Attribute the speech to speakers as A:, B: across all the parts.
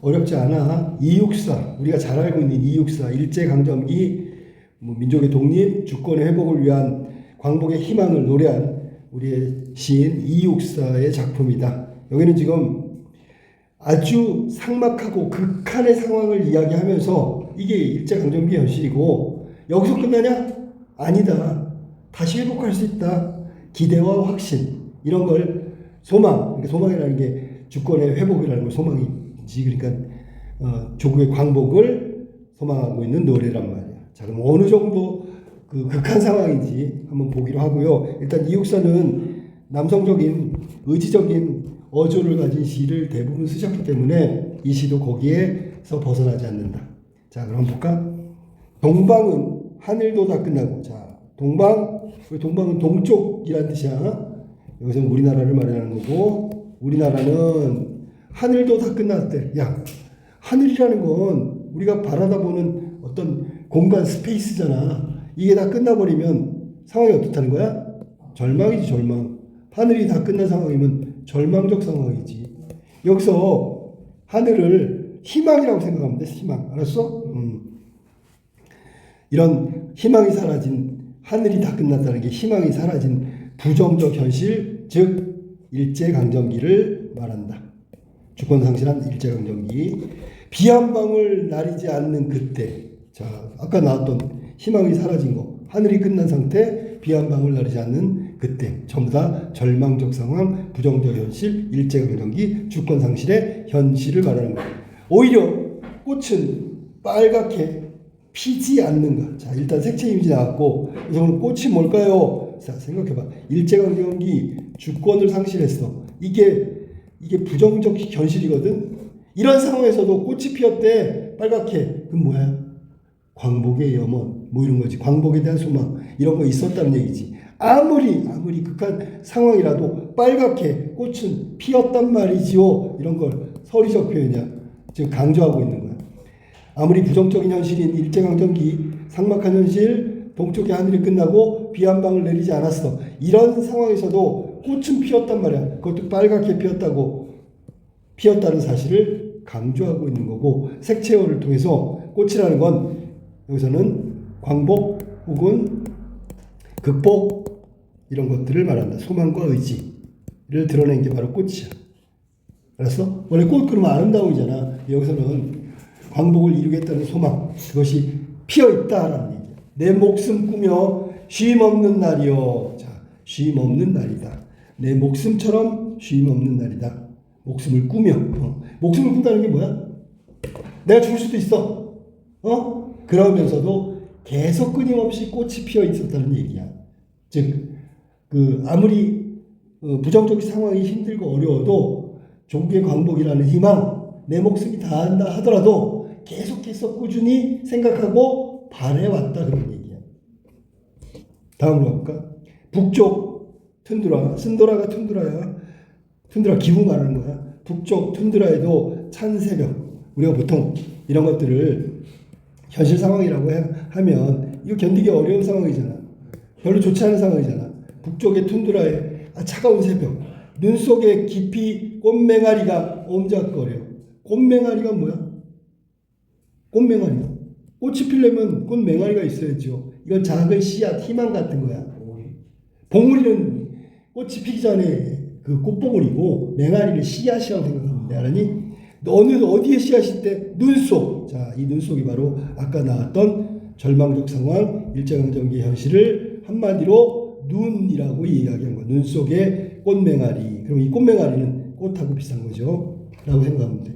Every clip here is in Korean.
A: 어렵지 않아. 이육사, 우리가 잘 알고 있는 이육사, 일제강점기 민족의 독립, 주권의 회복을 위한 광복의 희망을 노래한 우리의 시인 이육사의 작품이다. 여기는 지금 아주 삭막하고 극한의 상황을 이야기하면서 이게 일제강점기 현실이고, 여기서 끝나냐? 아니다. 다시 회복할 수 있다. 기대와 확신, 이런 걸 소망, 그러니까 소망이라는 게 주권의 회복이라는 걸 소망이지. 그러니까 조국의 광복을 소망하고 있는 노래란 말이야. 자, 그럼 어느 정도 그 극한 상황인지 한번 보기로 하고요. 일단 이육사는 남성적인 의지적인 어조를 가진 시를 대부분 쓰셨기 때문에 이 시도 거기에서 벗어나지 않는다. 자, 그럼 볼까? 동방은 하늘도 다 끝나고. 자, 동방은 동쪽이라는 뜻이야. 여기서 우리나라를 말하는 거고, 우리나라는 하늘도 다 끝났대. 야, 하늘이라는 건 우리가 바라다보는 어떤 공간 스페이스잖아. 이게 다 끝나버리면 상황이 어떻다는 거야? 절망이지, 절망. 하늘이 다 끝난 상황이면 절망적 상황이지. 여기서 하늘을 희망이라고 생각하면 돼. 희망. 알았어? 이런 희망이 사라진, 하늘이 다 끝났다는 게 희망이 사라진 부정적 현실, 즉 일제강점기를 말한다. 주권 상실한 일제강점기. 비 한 방울 나리지 않는 그때. 자, 아까 나왔던 희망이 사라진 거, 하늘이 끝난 상태, 비 한 방울 나리지 않는 그때. 전부 다 절망적 상황, 부정적 현실, 일제강점기, 주권 상실의 현실을 말하는 거예요. 오히려 꽃은 빨갛게 피지 않는가. 자, 일단 색채 이미지 나왔고, 그래서 꽃이 뭘까요? 자, 생각해봐. 일제강점기 주권을 상실했어. 이게 부정적 현실이거든. 이런 상황에서도 꽃이 피었대. 빨갛게. 그럼 뭐야? 광복의 염원, 뭐 이런 거지. 광복에 대한 소망, 이런 거 있었다는 얘기지. 아무리 극한 상황이라도 빨갛게 꽃은 피었단 말이지요. 이런 걸 서리적 표현이야. 즉 강조하고 있는 거야. 아무리 부정적인 현실인 일제강점기, 삭막한 현실, 동쪽의 하늘이 끝나고 비 한 방울 내리지 않았어. 이런 상황에서도 꽃은 피었단 말이야. 그것도 빨갛게 피었다는 사실을 강조하고 있는 거고, 색채어를 통해서 꽃이라는 건 여기서는 광복 혹은 극복, 이런 것들을 말한다. 소망과 의지를 드러낸 게 바로 꽃이야. 알았어? 원래 꽃 그러면 아름다움이잖아. 여기서는 광복을 이루겠다는 소망, 그것이 피어있다라는 얘기야. 내 목숨 꾸며 쉼 없는 날이요. 자, 쉼 없는 날이다. 내 목숨처럼 쉼 없는 날이다. 목숨을 꾸며. 목숨을 꾼다는 게 뭐야? 내가 죽을 수도 있어. 그러면서도 계속 끊임없이 꽃이 피어 있었다는 얘기야. 즉, 아무리 부정적 상황이 힘들고 어려워도 종교의 광복이라는 희망, 내 목숨이 다한다 하더라도 계속해서 꾸준히 생각하고 바래왔다, 그런 얘기야. 다음으로 갈까? 북쪽 툰드라, 쓴도라가 툰드라야. 툰드라 기후 말하는 거야. 북쪽 툰드라에도 찬 새벽. 우리가 보통 이런 것들을 현실 상황이라고 하면 이거 견디기 어려운 상황이잖아. 별로 좋지 않은 상황이잖아. 북쪽의 툰드라에 차가운 새벽. 눈 속에 깊이 꽃맹아리가 옴작거려. 꽃맹아리가 뭐야? 꽃맹아리. 꽃이 피려면 꽃맹아리가 있어야죠. 이건 작은 씨앗, 희망 같은 거야. 봉우리는 꽃이 피기 전에 그 꽃봉우리고, 맹아리를 씨앗이라고 생각하면 돼. 알았니? 어디에 씨앗일 때? 눈 속. 자, 이 눈 속이 바로 아까 나왔던 절망적 상황, 일제강점기 현실을 한마디로 눈이라고 이야기한 거야. 눈 속에 꽃맹아리. 그럼 이 꽃맹아리는 꽃하고 비슷한 거죠. 라고 생각하면 돼.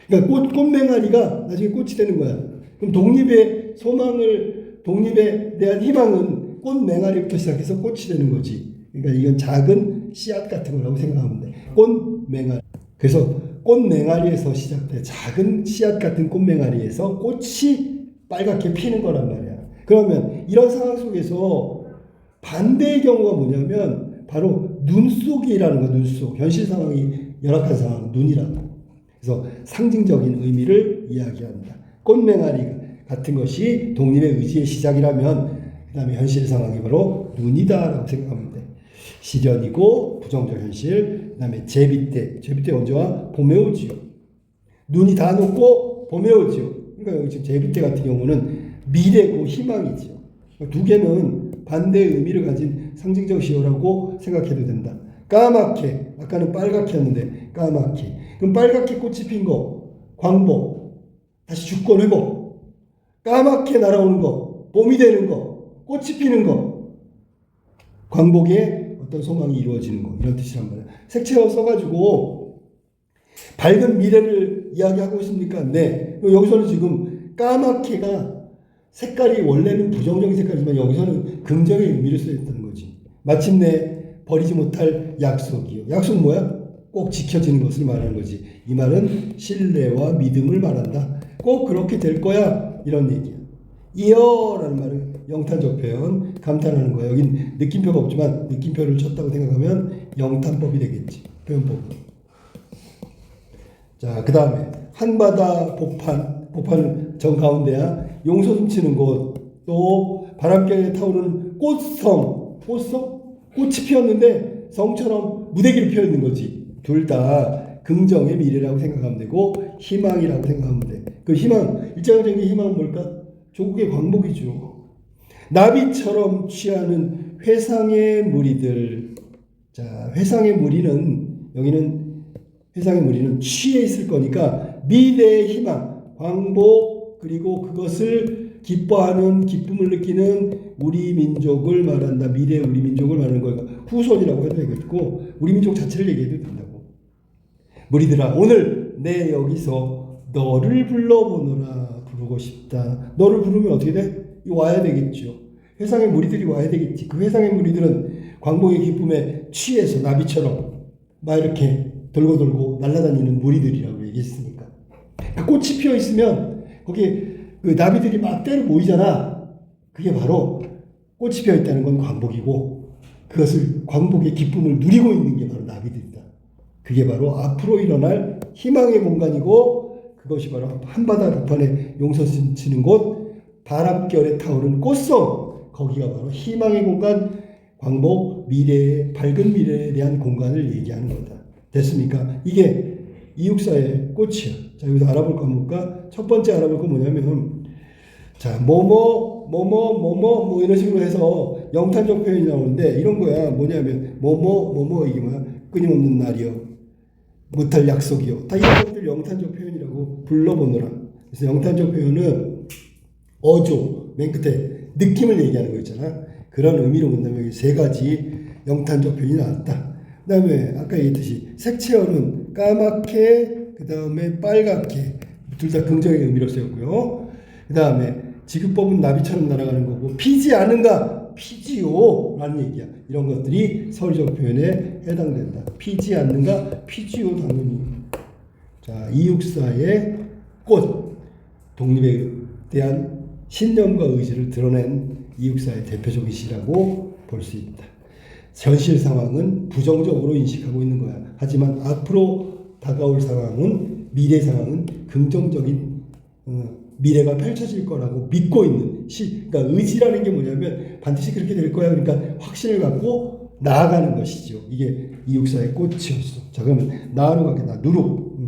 A: 그러니까 꽃맹아리가 나중에 꽃이 되는 거야. 그럼 독립의 소망을, 독립에 대한 희망은 꽃맹아리부터 시작해서 꽃이 되는 거지. 그러니까 이건 작은 씨앗 같은 거라고 생각하면 돼. 꽃맹아리. 그래서 꽃맹아리에서 시작돼. 작은 씨앗 같은 꽃맹아리에서 꽃이 빨갛게 피는 거란 말이야. 그러면 이런 상황 속에서 반대의 경우가 뭐냐면 바로 눈 속이라는 거. 눈 속. 현실 상황이 열악한 상황, 눈이라고. 그래서 상징적인 의미를 이야기합니다. 꽃맹아리 같은 것이 독립의 의지의 시작이라면, 그 다음에 현실 상황이 바로 눈이다라고 생각하면 돼. 시련이고 부정적 현실, 그 다음에 제비 때 언제와? 봄에 오지요. 눈이 다 녹고 봄에 오지요. 그러니까 여기 지금 제비때 같은 경우는 미래고 희망이지요. 두 개는 반대의 의미를 가진 상징적 시호라고 생각해도 된다. 까맣게, 아까는 빨갛게였는데 까맣게. 그럼 빨갛게 꽃이 핀 거, 광복, 다시 주권 회복. 까맣게 날아오는 거, 봄이 되는 거, 꽃이 피는 거, 광복의 어떤 소망이 이루어지는 거, 이런 뜻이란 말이야. 색채어 써가지고 밝은 미래를 이야기하고 있습니까? 네. 여기서는 지금 까맣게가 색깔이 원래는 부정적인 색깔이지만 여기서는 긍정의 의미를 쓰였다는 거지. 마침내 버리지 못할 약속이요. 약속 뭐야? 꼭 지켜지는 것을 말하는 거지. 이 말은 신뢰와 믿음을 말한다. 꼭 그렇게 될 거야. 이런 얘기야. 이어라는 말은 영탄적 표현, 감탄하는 거야. 여긴 느낌표가 없지만 느낌표를 쳤다고 생각하면 영탄법이 되겠지. 표현법. 자, 그 다음에 한바다 복판, 복판은 정 가운데야. 용소 숨치는 곳, 또 바람결에 타오르는 꽃성, 꽃성? 꽃이 피었는데 성처럼 무대기를 피어 있는 거지. 둘 다 긍정의 미래라고 생각하면 되고 희망이라고 생각하면 돼. 그 희망, 일차원적인 희망은 뭘까? 조국의 광복이죠. 나비처럼 취하는 회상의 무리들. 자, 회상의 무리는 여기는 회상의 무리는 취해 있을 거니까 미래의 희망, 광복, 그리고 그것을 기뻐하는, 기쁨을 느끼는 우리 민족을 말한다. 미래의 우리 민족을 말하는 거니까 후손이라고 해도 되겠고 우리 민족 자체를 얘기해도 된다고. 무리들아, 오늘 내 여기서 너를 불러보노라. 부르고 싶다. 너를 부르면 어떻게 돼? 와야 되겠죠. 회상의 무리들이 와야 되겠지. 그 회상의 무리들은 광복의 기쁨에 취해서 나비처럼 막 이렇게 돌고 날아다니는 무리들이라고 얘기했으니까. 그 꽃이 피어 있으면 거기에 그 나비들이 막 때로 모이잖아. 그게 바로 꽃이 피어 있다는 건 광복이고 그것을 광복의 기쁨을 누리고 있는 게 바로 나비들이다. 그게 바로 앞으로 일어날 희망의 공간이고 그것이 바로 한바다 복판에 용서 치는 곳, 바람결에 타오르는 꽃성, 거기가 바로 희망의 공간, 광복, 미래의 밝은 미래에 대한 공간을 얘기하는 거다. 됐습니까? 이게 이육사의 꽃이야. 자, 여기서 알아볼 거 볼까? 첫 번째 알아볼 건 뭐냐면, 자, 뭐 이런 식으로 해서 영탄적 표현이 나오는데 이런 거야. 뭐냐면 이게 뭐야? 끊임없는 날이요. 못할 약속이요. 다 이런 것들 영탄적 표현이라고 불러보노라. 그래서 영탄적 표현은 어조, 맨 끝에 느낌을 얘기하는 거 있잖아. 그런 의미로 본다면 여기 세 가지 영탄적 표현이 나왔다. 그 다음에 아까 얘기했듯이 색채어는 까맣게, 그 다음에 빨갛게, 둘 다 긍정의 의미로 쓰였고요. 그 다음에 지급법은 나비처럼 날아가는 거고, 피지 않은가? 피지요 라는 얘기야. 이런 것들이 서울적 표현에 해당된다. 피지 않는가? 피지요, 당연히. 자, 이육사의 꽃, 독립에 대한 신념과 의지를 드러낸 이육사의 대표적인 시라고 볼 수 있다. 현실 상황은 부정적으로 인식하고 있는 거야. 하지만 앞으로 다가올 상황은, 미래 상황은 긍정적인 미래가 펼쳐질 거라고 믿고 있는 그러니까 의지라는 게 뭐냐면 반드시 그렇게 될 거야. 그러니까 확신을 갖고 나아가는 것이죠. 이게 이육사의 꽃이었어. 자, 그러면 나로 가겠다. 누룩.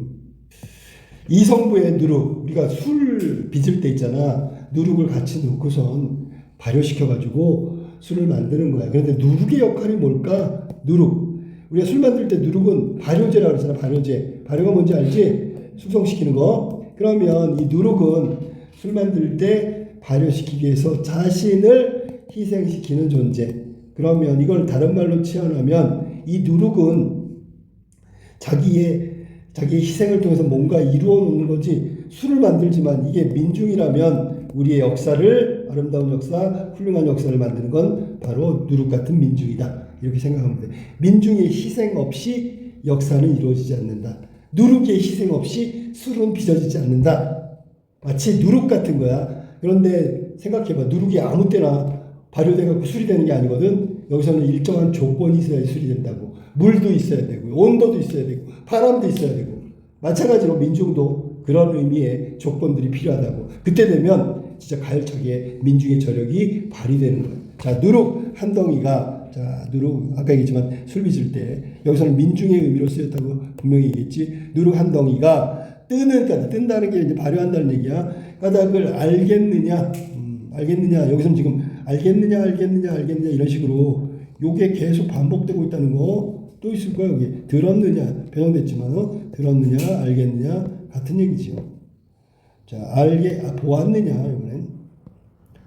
A: 이성부의 누룩. 우리가 술 빚을 때 있잖아. 누룩을 같이 넣고선 발효시켜가지고 술을 만드는 거야. 그런데 누룩의 역할이 뭘까? 누룩. 우리가 술 만들 때 누룩은 발효제라고 그러잖아. 발효제. 발효가 뭔지 알지? 숙성시키는 거. 그러면 이 누룩은 술 만들 때 발효시키기 위해서 자신을 희생시키는 존재. 그러면 이걸 다른 말로 치환하면 이 누룩은 자기의 희생을 통해서 뭔가 이루어 놓는 거지. 술을 만들지만 이게 민중이라면 우리의 역사를, 아름다운 역사, 훌륭한 역사를 만드는 건 바로 누룩 같은 민중이다. 이렇게 생각하면 돼. 민중의 희생 없이 역사는 이루어지지 않는다. 누룩의 희생 없이 술은 빚어지지 않는다. 마치 누룩 같은 거야. 그런데 생각해봐. 누룩이 아무 때나 발효돼갖고 술이 되는 게 아니거든. 여기서는 일정한 조건이 있어야 술이 된다고. 물도 있어야 되고, 온도도 있어야 되고, 바람도 있어야 되고. 마찬가지로 민중도 그런 의미의 조건들이 필요하다고. 그때 되면 진짜 가열차게 민중의 저력이 발휘되는 거예요. 자, 누룩 한 덩이가, 자, 누룩, 아까 얘기했지만 술 빚을 때, 여기서는 민중의 의미로 쓰였다고 분명히 얘기했지. 누룩 한 덩이가 그러니까 뜬다는 게 이제 발효한다는 얘기야. 까닭을 알겠느냐, 알겠느냐. 여기서는 지금 알겠느냐 이런 식으로 요게 계속 반복되고 있다는 거 또 있을 거야. 여기 들었느냐 변형됐지만 들었느냐 알겠느냐 같은 얘기지요. 자, 보았느냐 이번엔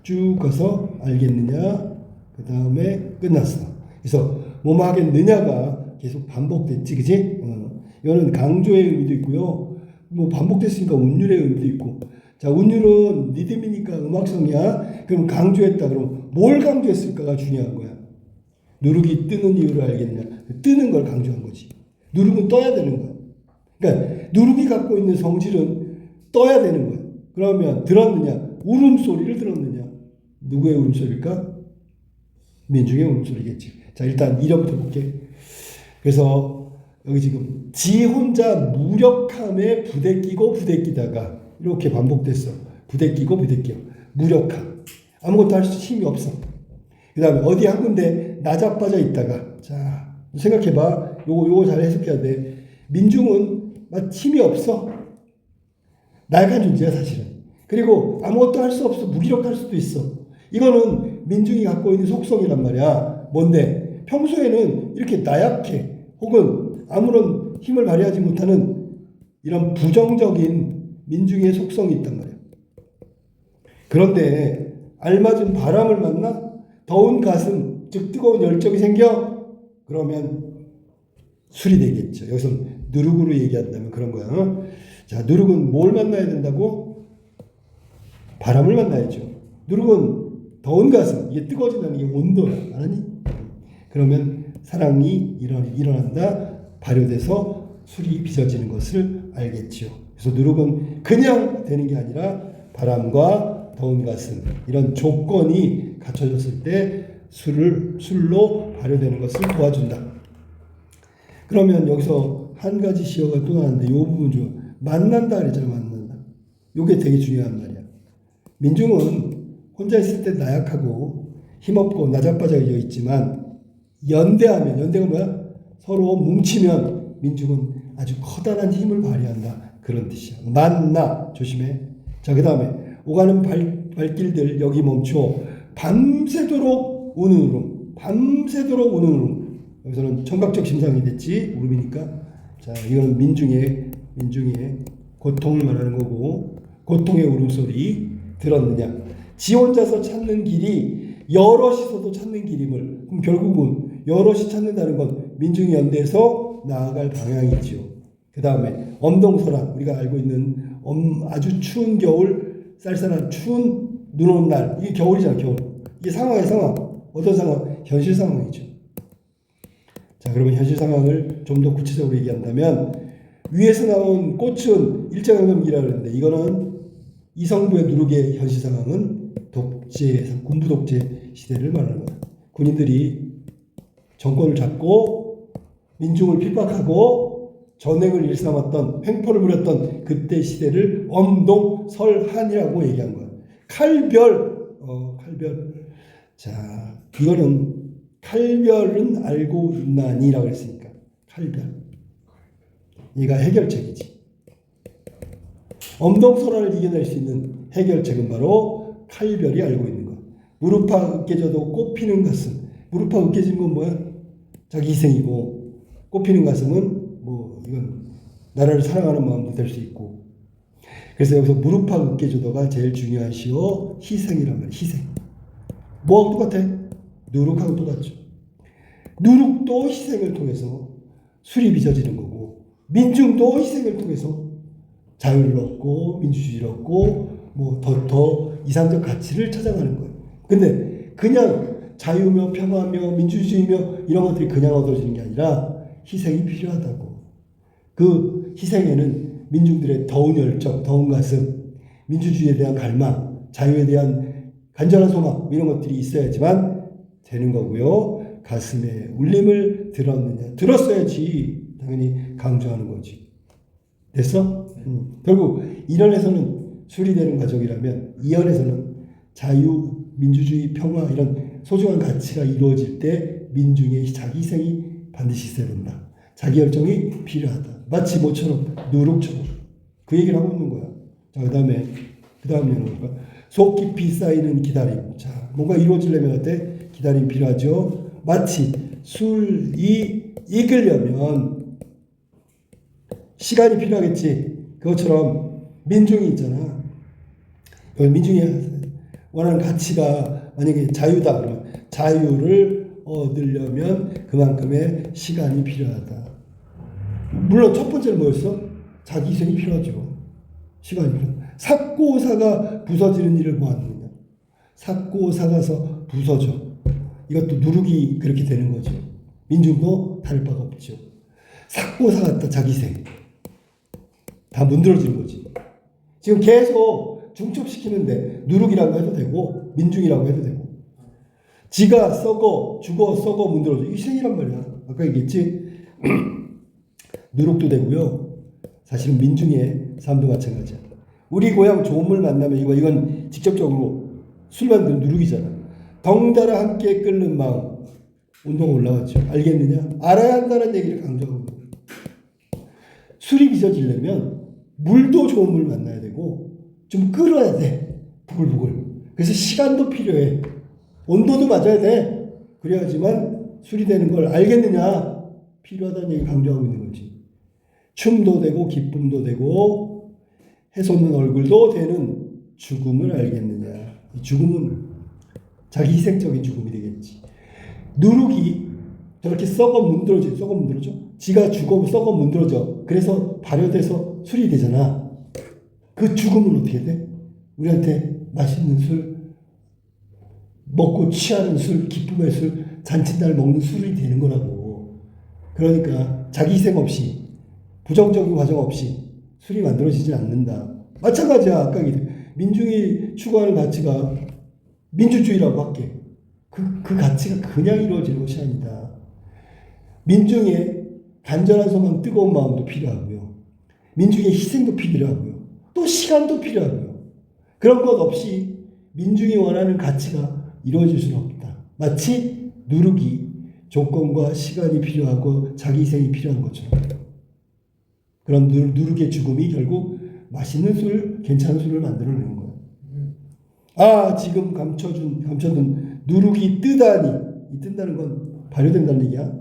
A: 쭉 가서 알겠느냐 그 다음에 끝났어. 그래서 뭐뭐 하겠느냐가 계속 반복됐지, 그지? 이거는 강조의 의미도 있고요. 뭐 반복됐으니까 운율의 의미도 있고. 자, 운율은 리듬이니까 음악성이야. 그럼 강조했다. 그럼 뭘 강조했을까가 중요한 거야. 누룩이 뜨는 이유를 알겠냐. 뜨는 걸 강조한 거지. 누룩은 떠야 되는 거야. 그러니까 누룩이 갖고 있는 성질은 떠야 되는 거야. 그러면 들었느냐? 울음소리를 들었느냐? 누구의 울음소리일까? 민중의 울음소리겠지. 자, 일단 이름부터 볼게. 그래서 여기 지금 지 혼자 무력함에 부대끼고 부대끼다가 이렇게 반복됐어. 부대끼고 부대껴. 무력함. 아무것도 할 수 힘이 없어. 그 다음에 어디 한 군데 나자빠져 있다가 자 생각해봐. 요거 잘 해석해야 돼. 민중은 막 힘이 없어. 나약한 존재야 사실은. 그리고 아무것도 할 수 없어. 무기력할 수도 있어. 이거는 민중이 갖고 있는 속성이란 말이야. 뭔데? 평소에는 이렇게 나약해. 혹은 아무런 힘을 발휘하지 못하는 이런 부정적인 민중의 속성이 있단 말이야. 그런데 알맞은 바람을 만나 더운 가슴, 즉 뜨거운 열정이 생겨? 그러면 술이 되겠죠. 여기서 누룩으로 얘기한다면 그런 거야. 자, 누룩은 뭘 만나야 된다고? 바람을 만나야죠. 누룩은 더운 가슴, 이게 뜨거워진다는 게 온도야. 알았니? 그러면 사랑이 일어난다. 발효돼서 술이 빚어지는 것을 알겠죠. 그래서 누룩은 그냥 되는 게 아니라 바람과 더운 가슴 이런 조건이 갖춰졌을 때 술로 발효되는 것을 도와준다. 그러면 여기서 한 가지 시어가 또 나왔는데 이 부분 좋아. 만난다 그랬잖아. 만난다. 이게 되게 중요한 말이야. 민중은 혼자 있을 때 나약하고 힘없고 나자빠져 있지만 연대가 뭐야? 서로 뭉치면 민중은 아주 커다란 힘을 발휘한다. 그런 뜻이야. 만나 조심해. 자, 그 다음에 오가는 발길들 여기 멈춰 밤새도록 우는 울음. 밤새도록 우는 울음. 여기서는 청각적 심상이 됐지. 울음이니까. 자, 이거는 민중의 고통을 말하는 거고 고통의 울음소리 들었느냐. 지 혼자서 찾는 길이 여럿이서도 찾는 길임을. 그럼 결국은 여럿이 찾는다는 건 민중이 연대해서 나아갈 방향이지요. 그 다음에 엄동설한 우리가 알고 있는 아주 추운 겨울 쌀쌀한 추운 눈 오는 날. 이게 겨울이잖아. 겨울. 이게 상황. 어떤 상황? 현실 상황이죠. 자, 그러면 현실 상황을 좀 더 구체적으로 얘기한다면 위에서 나온 꽃은 일제강점기라 그러는데 이거는 이성부의 누룩의 현실 상황은 군부 독재 시대를 말하는 거야. 군인들이 정권을 잡고 민중을 핍박하고 전횡을 일삼았던 횡포를 부렸던 그때 시대를 엄동설한이라고 얘기한 거야. 칼별. 자, 이거는 칼별은 알고 있나니라고 했으니까 칼별. 얘가 해결책이지. 엄동설한을 이겨낼 수 있는 해결책은 바로 칼별이 알고 있는 거야. 무릎팍 으깨져도 꽃피는 가슴. 무릎팍 으깨지는 건 뭐야? 자기 희생이고 꽃피는 가슴은 뭐 이건 나라를 사랑하는 마음도 될 수 있고. 그래서 여기서 무릎팍 으깨져도가 제일 중요한 시어 희생이란 말이야. 희생. 뭐하고 똑같아? 누룩하고 똑같죠. 누룩도 희생을 통해서 술이 빚어지는 거고 민중도 희생을 통해서 자유를 얻고 민주주의를 얻고 뭐 더 이상적 가치를 찾아가는 거예요. 근데 그냥 자유며 평화며 민주주의며 이런 것들이 그냥 얻어지는 게 아니라 희생이 필요하다고. 그 희생에는 민중들의 더운 열정, 더운 가슴, 민주주의에 대한 갈망, 자유에 대한 간절한 소망 이런 것들이 있어야지만 되는 거고요. 가슴에 울림을 들었느냐. 들었어야지 당연히 강조하는 거지. 됐어? 결국 1연에서는 술이 되는 과정이라면 2연에서는 자유, 민주주의, 평화 이런 소중한 가치가 이루어질 때 민중의 자기 희생이 반드시 있어야 된다. 자기 열정이 필요하다. 마치 뭐처럼 누룩처럼. 그 얘기를 하고 있는 거야. 자, 그 다음에 뭘까? 속 깊이 쌓이는 기다림. 자, 뭔가 이루어지려면 어때? 기다림 필요하죠. 마치 술이 익으려면 시간이 필요하겠지. 그것처럼 민중이 있잖아. 여기 민중이 원하는 가치가 만약에 자유다 그러면 자유를 얻으려면 그만큼의 시간이 필요하다. 물론 첫 번째는 뭐였어? 자기 희생이 필요하죠. 시간이 필요하다. 삭고사가 부서지는 일을 보았느냐. 삭고사가서 부서져. 이것도 누룩이 그렇게 되는 거죠. 민중도 다를 바가 없죠. 삭고사 같다 자기 희생. 다 문드러지는 거지. 지금 계속 중첩시키는데 누룩이라고 해도 되고 민중이라고 해도 되고 지가 썩어 죽어 썩어 문드러져. 이 희생이란 말이야. 아까 얘기했지. 누룩도 되고요. 사실은 민중의 삶도 마찬가지야. 우리 고향 좋은 물 만나면 이건 직접적으로 술 만드는 누룩이잖아. 덩달아 함께 끓는 마음 운동 올라갔죠. 알겠느냐? 알아야 한다는 얘기를 강조하고 술이 빚어지려면 물도 좋은 물 만나야 되고 좀 끓어야 돼. 부글부글. 그래서 시간도 필요해. 온도도 맞아야 돼. 그래야지만 술이 되는 걸 알겠느냐? 필요하다는 얘기 강조하고 있는 거지. 춤도 되고 기쁨도 되고 해솟는 얼굴도 되는 죽음을 알겠느냐. 이 죽음은 자기 희생적인 죽음이 되겠지. 누룩이 저렇게 썩어 문드러져. 지가 죽어 썩어 문드러져. 그래서 발효돼서 술이 되잖아. 그 죽음은 어떻게 돼? 우리한테 맛있는 술, 먹고 취하는 술, 기쁨의 술, 잔칫날 먹는 술이 되는 거라고. 그러니까 자기 희생 없이 부정적인 과정 없이 술이 만들어지지 않는다. 마찬가지야. 아까 민중이 추구하는 가치가 민주주의라고 할게. 그 가치가 그냥 이루어지는 것이 아니다. 민중의 간절한 소망, 뜨거운 마음도 필요하고요. 민중의 희생도 필요하고요. 또 시간도 필요하고요. 그런 것 없이 민중이 원하는 가치가 이루어질 수는 없다. 마치 누룩이 조건과 시간이 필요하고 자기 희생이 필요한 것처럼. 그럼 누룩의 죽음이 결국 맛있는 술, 괜찮은 술을 만들어내는 거야. 아, 지금 감춰둔 누룩이 뜨다니. 이 뜬다는 건 발효된다는 얘기야.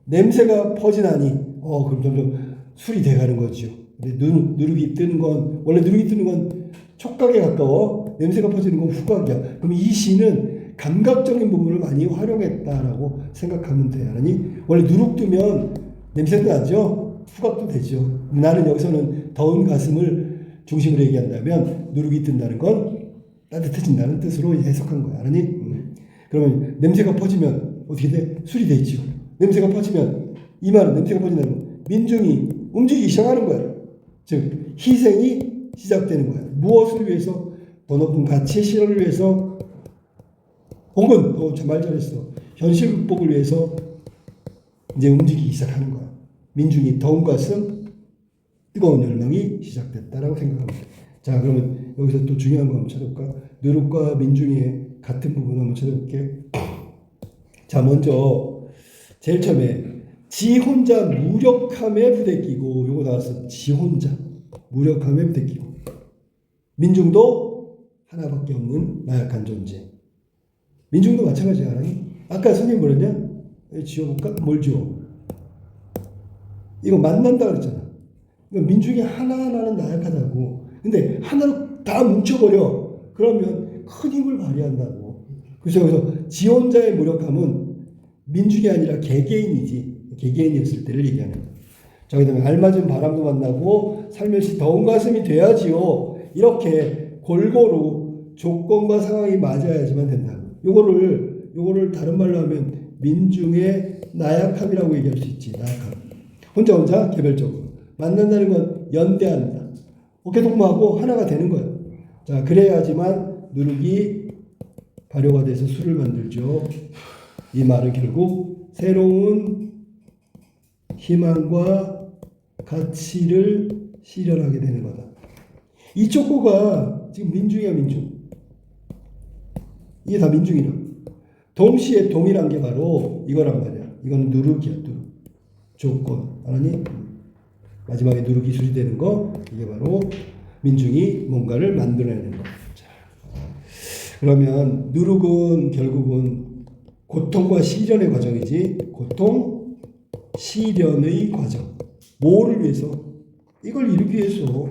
A: 냄새가 퍼지나니. 그럼 점점 술이 돼가는 거죠. 근데 누룩이 뜨는 건, 원래 누룩이 뜨는 건 촉각에 가까워. 냄새가 퍼지는 건 후각이야. 그럼 이 시는 감각적인 부분을 많이 활용했다라고 생각하면 돼. 아니, 원래 누룩 뜨면 냄새도 나죠? 후각도 되죠. 나는 여기서는 더운 가슴을 중심으로 얘기한다면 누룩이 뜬다는 건 따뜻해진다는 뜻으로 해석한 거야. 아니? 그러면 냄새가 퍼지면 어떻게 돼? 술이 되죠. 냄새가 퍼지면 이 말은 냄새가 퍼진다는 건 민중이 움직이기 시작하는 거야. 즉 희생이 시작되는 거야. 무엇을 위해서? 더 높은 가치의 실현을 위해서 혹은 말 잘했어. 현실 극복을 위해서 이제 움직이기 시작하는 거야. 민중이 더운 가슴, 뜨거운 열망이 시작됐다라고 생각합니다. 자, 그러면 여기서 또 중요한 거 한번 찾아볼까? 누룩과 민중의 같은 부분 한번 찾아볼게. 자, 먼저 제일 처음에 지 혼자 무력함에 부대끼고, 요거 나왔어. 지 혼자 무력함에 부대끼고. 민중도 하나밖에 없는 나약한 존재. 민중도 마찬가지야. 아까 선생님 뭐랬냐? 지워볼까? 뭘 지워? 이거 만난다 그랬잖아. 민중이 하나하나는 나약하다고. 근데 하나로 다 뭉쳐버려. 그러면 큰 힘을 발휘한다고. 그래서 여기서 지 혼자의 무력함은 민중이 아니라 개개인이지. 개개인이었을 때를 얘기하는 거야. 자, 그 다음에 알맞은 바람도 만나고 살며시 더운 가슴이 돼야지요. 이렇게 골고루 조건과 상황이 맞아야지만 된다고. 요거를 다른 말로 하면 민중의 나약함이라고 얘기할 수 있지. 나약함. 혼자 개별적으로. 만난다는 건 연대한다. 어깨동무하고 하나가 되는 거야. 자, 그래야지만 누룩이 발효가 돼서 술을 만들죠. 이 말은 결국 새로운 희망과 가치를 실현하게 되는 거다. 이 촉구가 지금 민중이야, 민중. 이게 다 민중이라. 동시에 동일한 게 바로 이거란 말이야. 이건 누룩이야, 누룩. 조건. 알았니? 마지막에 누룩이 수리되는 거, 이게 바로 민중이 뭔가를 만들어내는 거. 자, 그러면 누룩은 결국은 고통과 시련의 과정이지, 고통, 시련의 과정. 뭐를 위해서? 이걸 이루기 위해서.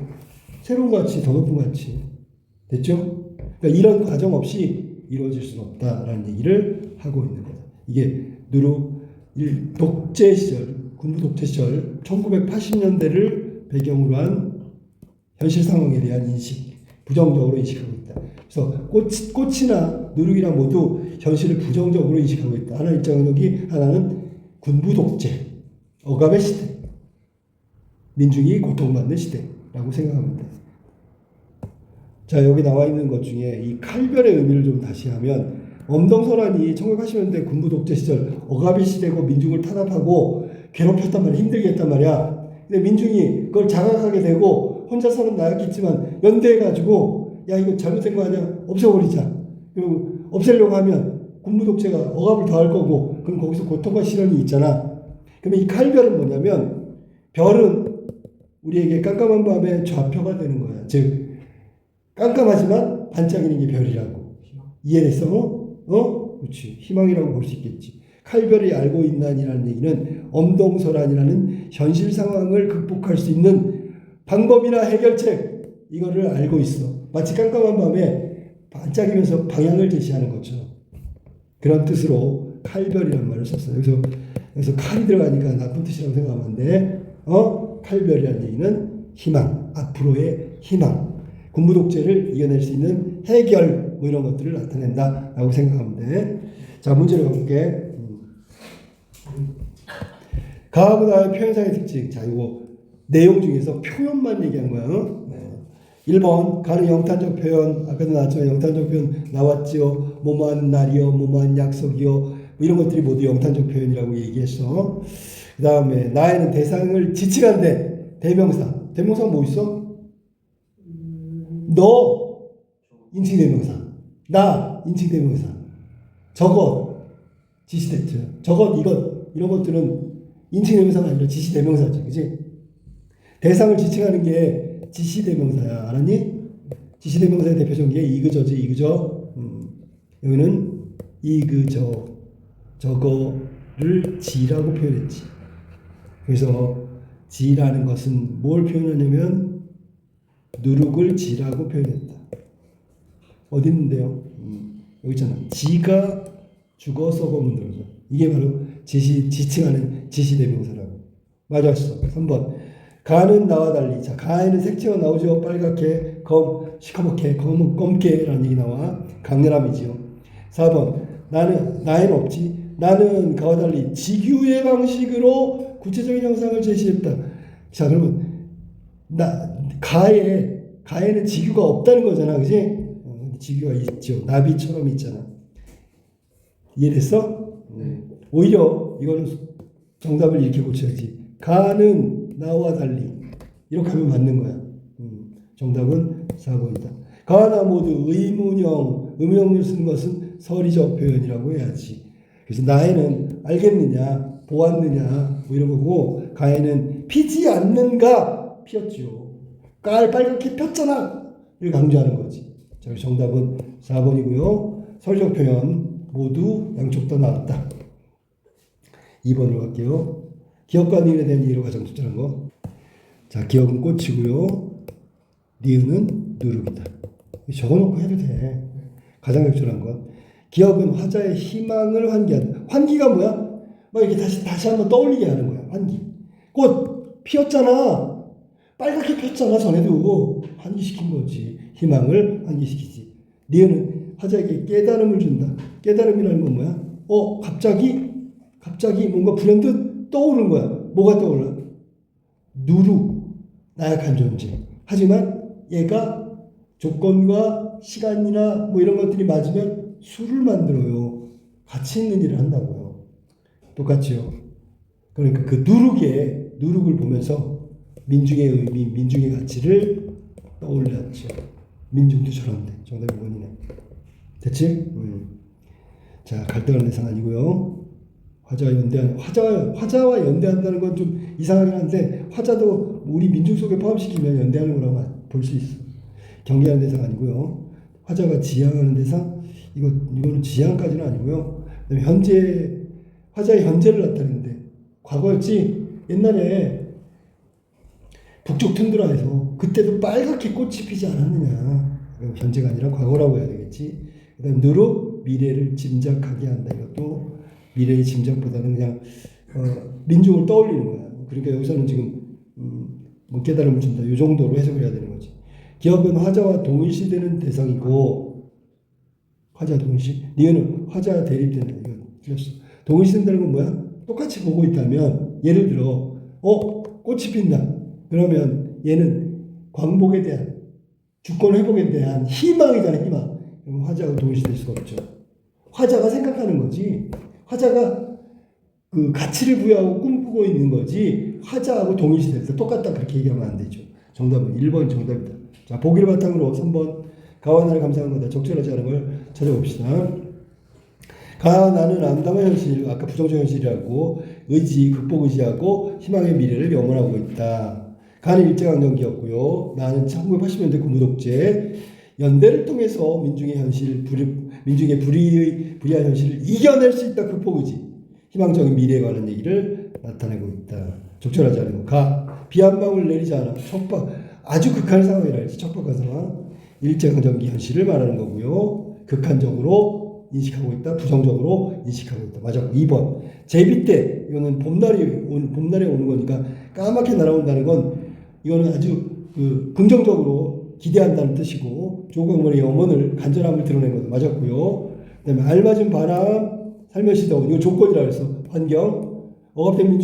A: 새로운 가치, 더 높은 가치. 됐죠? 그러니까 이런 과정 없이 이루어질 수는 없다라는 얘기를 하고 있는 거다. 이게 누룩 독재 시절, 군부 독재 시절 1980년대를 배경으로 한 현실 상황에 대한 인식, 부정적으로 인식하고 있다. 그래서 꽃이나 누룩이나 모두 현실을 부정적으로 인식하고 있다. 하나는 입장력이, 하나는 군부 독재, 억압의 시대, 민중이 고통받는 시대라고 생각합니다. 자, 여기 나와 있는 것 중에 이 칼별의 의미를 좀 다시 하면, 엄동설환이 1980년대 군부 독재 시절 억압의 시대고 민중을 탄압하고 괴롭혔단 말이야. 힘들게 했단 말이야. 근데 민중이 그걸 자각하게 되고 혼자서는 나였겠지만 연대해가지고 야, 이거 잘못된 거 아니야? 없애버리자. 그리고 없애려고 하면 군부 독재가 억압을 더할 거고, 그럼 거기서 고통과 시련이 있잖아. 그러면 이 칼별은 뭐냐면, 별은 우리에게 깜깜한 밤의 좌표가 되는 거야. 즉 깜깜하지만 반짝이는 게 별이라고. 이해됐어? 그렇지. 희망이라고 볼 수 있겠지. 칼별이 알고 있나니라는 얘기는 엄동설환이라는 현실 상황을 극복할 수 있는 방법이나 해결책, 이거를 알고 있어. 마치 깜깜한 밤에 반짝이면서 방향을 제시하는 것처럼. 그런 뜻으로 칼별이라는 말을 썼어요. 여기서 칼이 들어가니까 나쁜 뜻이라고 생각하면 안 돼. 칼별이라는 얘기는 희망, 앞으로의 희망. 군부 독재를 이겨낼 수 있는 해결, 뭐 이런 것들을 나타낸다라고 생각하면 돼. 자, 문제를 가볼게. 가하고 나의 표현상의 특징. 자, 이거 내용 중에서 표현만 얘기한 거야. 1번, 가는 영탄적 표현. 아까도 나왔지만 영탄적 표현 나왔지요. 뭐뭐한 날이요, 뭐뭐한 약속이요. 뭐 이런 것들이 모두 영탄적 표현이라고 얘기했어. 그 다음에 나에는 대상을 지칭한데, 대명사. 대명사 뭐 있어? 너, 인칭대명사. 나, 인칭대명사. 저것, 지시대명. 저것, 이것, 이런 것들은 인칭대명사가 아니라 지시대명사지, 그지? 대상을 지칭하는 게 지시대명사야. 알았니? 지시대명사의 대표적인 게 이그저지, 이그저. 여기는 이그저, 저거를 지라고 표현했지. 그래서 지라는 것은 뭘 표현하냐면 누룩을 지라고 표현했다. 어디 있는데요? 여기 있잖아. 지가 죽어 썩어문 들어죠. 이게 바로 지칭하는 지시대명사라고. 맞았어. 3번. 가는 나와 달리. 자, 가에는 색채가 나오죠. 빨갛게, 시커멓게, 검게라는 얘기 나와. 강렬함이지요. 4번. 나에는 없지. 나는 가와 달리 지규의 방식으로 구체적인 형상을 제시했다. 자, 그러면 가에는 지규가 없다는 거잖아, 그지? 지규가 있죠. 나비처럼 있잖아. 이해됐어? 오히려 이거는 정답을 이렇게 고쳐야지. 가는 나와 달리. 이렇게 하면 맞는 거야. 정답은 4번이다. 가나 모두 의문형을 쓴 것은 서리적 표현이라고 해야지. 그래서 나에는 알겠느냐, 보았느냐, 뭐 이런 거고, 가에는 피지 않는가, 피었죠. 빨갛게 폈잖아. 이걸 강조하는 거지. 자, 정답은 4번이고요. 서리적 표현 모두 양쪽 다 나왔다. 2번으로 갈게요. 기억과 니은에 대한 이해로 가장 적절한 거. 자, 기억은 꽃이고요. 니은은 누룩이다. 적어놓고 해도 돼. 가장 적절한 건. 기억은 화자의 희망을 환기한다. 환기가 뭐야? 막 이렇게 다시 한번 떠올리게 하는 거야. 환기. 꽃 피었잖아. 빨갛게 폈잖아. 전에도 환기시킨 거지. 희망을 환기시키지. 니은은 화자에게 깨달음을 준다. 깨달음이라는 건 뭐야? 갑자기 뭔가 불현듯 떠오른 거야. 뭐가 떠올라? 누룩, 나약한 존재. 하지만 얘가 조건과 시간이나 뭐 이런 것들이 맞으면 술을 만들어요. 가치 있는 일을 한다고요. 똑같죠. 그러니까 그 누룩을 보면서 민중의 의미, 민중의 가치를 떠올렸죠. 민중도 저런데. 정답이 5번이네. 됐지? 자, 갈등하는 대상 아니고요. 화자와 연대한다는 건 좀 이상하긴 한데 화자도 우리 민중 속에 포함시키면 연대하는 거라고 볼 수 있어. 경계하는 대상 아니고요. 화자가 지향하는 대상 이거는 지향까지는 아니고요. 그다음에 현재 화자의 현재를 나타내는데 과거였지. 옛날에 북쪽 툰드라에서 그때도 빨갛게 꽃이 피지 않았느냐. 현재가 아니라 과거라고 해야 되겠지. 그다음 누룩 미래를 짐작하게 한다. 이것도 미래의 짐작보다는 그냥 민중을 떠올리는 거야. 그러니까 여기서는 지금 뭐 깨달음을 준다. 이 정도로 해석을 해야 되는 거지. 기업은 화자와 동일시되는 대상이고 화자 동일시. 니은은 화자와 대립되는. 이건 틀렸어. 동일시된다는 건 뭐야? 똑같이 보고 있다면 예를 들어 꽃이 핀다. 그러면 얘는 광복에 대한 주권 회복에 대한 희망이잖아. 희망. 그럼 화자하고 동일시될 수가 없죠. 화자가 생각하는 거지. 화자가 그 가치를 부여하고 꿈꾸고 있는 거지 화자하고 동일시돼서 똑같다 그렇게 얘기하면 안 되죠. 정답은 1번 정답이다. 자, 보기를 바탕으로 3번 가와 나를 감상한 거다. 적절하지 않은 걸 찾아봅시다. 가 나는 암담한 현실, 아까 부정적 현실이라고 의지, 극복 의지하고 희망의 미래를 영원하고 있다. 가는 일제강점기였고요. 나는 1980년대 고무독재 연대를 통해서 민중의 현실, 민중의 불의한 현실을 이겨낼 수 있다. 극복 의지, 희망적인 미래에 관한 얘기를 나타내고 있다. 적절하지 않은 거. 가 비 한 방울 내리지 않아. 척박, 아주 극한 상황이라 했지. 척박한 상황. 일제강점기 현실을 말하는 거고요. 극한적으로 인식하고 있다. 부정적으로 인식하고 있다. 맞았고 2번 제비 때 이거는 봄날에 오는 거니까 까맣게 날아온다는 건 이거는 아주 긍정적으로 기대한다는 뜻이고 조광문의 염원을 간절함을 드러낸 것도 맞았고요. 그다음에 알맞은 바람 살며시 더운 이거 조건이라 그래서 환경 억압된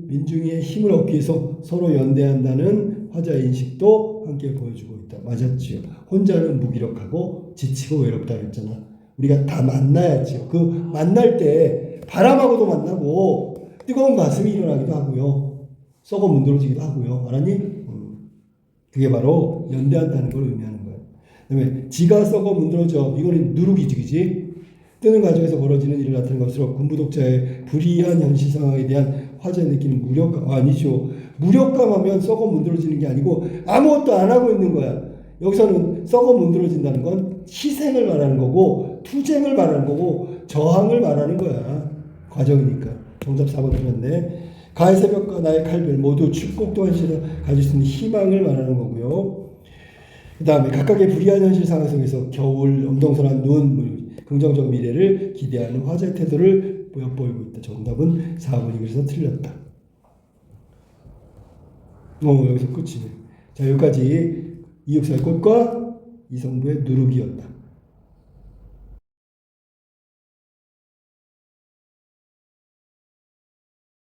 A: 민중의 힘을 얻기 위해서 서로 연대한다는 화자의 인식도 함께 보여주고 있다. 맞았지요. 혼자는 무기력하고 지치고 외롭다 그랬잖아. 우리가 다 만나야지요. 그 만날 때 바람하고도 만나고 뜨거운 가슴이 일어나기도 하고요. 썩어 문드러지기도 하고요. 알았니? 그게 바로 연대한다는 걸 의미하는 거예요. 그다음에 지가 썩어 문드러져. 이거는 누룩이지, 그지? 뜨는 과정에서 벌어지는 일을 나타내는 것으로 군부독자의 불이한 현실 상황에 대한 화제에 느끼는 무력감. 아니죠. 무력감하면 썩어 문드러지는 게 아니고 아무것도 안 하고 있는 거야. 여기서는 썩어 문드러진다는 건 희생을 말하는 거고 투쟁을 말하는 거고 저항을 말하는 거야. 과정이니까. 정답 4번 틀렸네. 가의 새벽과 나의 칼별 모두 축복도 현실을 가질 수 있는 희망을 말하는 거고요. 그 다음에 각각의 불이한 현실 상황 속에서 겨울, 엄동설한 눈, 긍정적 미래를 기대하는 화제의 태도를 보이고 있다. 정답은 4번이 그래서 틀렸다. 여기서 끝이네. 자, 여기까지 이육사의 꽃과 이성부의 누룩이었다.